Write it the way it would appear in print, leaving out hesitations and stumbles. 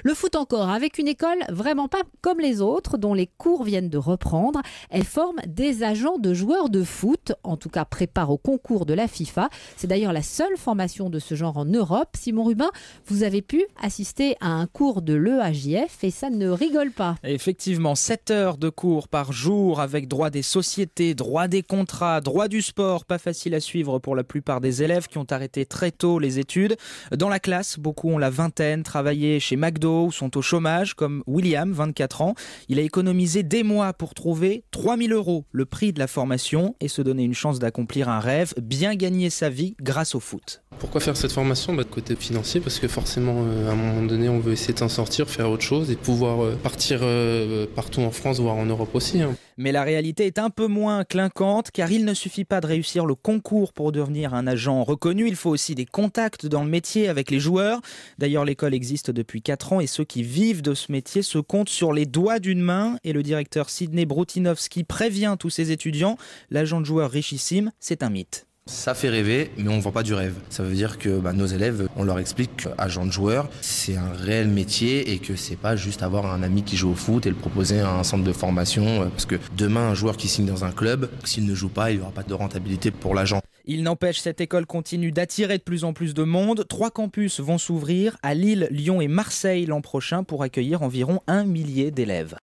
Le foot encore, avec une école vraiment pas comme les autres, dont les cours viennent de reprendre. Elle forme des agents de joueurs de foot, en tout cas prépare au concours de la FIFA. C'est d'ailleurs la seule formation de ce genre en Europe. Simon Rubin, vous avez pu assister à un cours de l'EAJF et ça ne rigole pas. Effectivement, 7 heures de cours par jour avec droit des sociétés, droit des contrats, droit du sport. Pas facile à suivre pour la plupart des élèves qui ont arrêté très tôt les études. Dans la classe, beaucoup ont la vingtaine, travaillé chez McDo ou sont au chômage, comme William, 24 ans. Il a économisé des mois pour trouver 3 000 €, le prix de la formation, et se donner une chance d'accomplir un rêve, bien gagner sa vie grâce au foot. Pourquoi faire cette formation ? Côté financier, parce que forcément, à un moment donné, on veut essayer de s'en sortir, faire autre chose et pouvoir partir partout en France, voire en Europe aussi. Mais la réalité est un peu moins clinquante, car il ne suffit pas de réussir le concours pour devenir un agent reconnu. Il faut aussi des contacts dans le métier avec les joueurs. D'ailleurs, l'école existe depuis 4 ans et ceux qui vivent de ce métier se comptent sur les doigts d'une main. Et le directeur Sidney Brutinovski prévient tous ses étudiants, l'agent de joueur richissime, c'est un mythe. Ça fait rêver, mais on ne vend pas du rêve. Ça veut dire que nos élèves, on leur explique qu'agent de joueur, c'est un réel métier et que c'est pas juste avoir un ami qui joue au foot et le proposer à un centre de formation. Parce que demain, un joueur qui signe dans un club, s'il ne joue pas, il n'y aura pas de rentabilité pour l'agent. Il n'empêche, cette école continue d'attirer de plus en plus de monde. 3 campus vont s'ouvrir à Lille, Lyon et Marseille l'an prochain pour accueillir environ 1 millier d'élèves.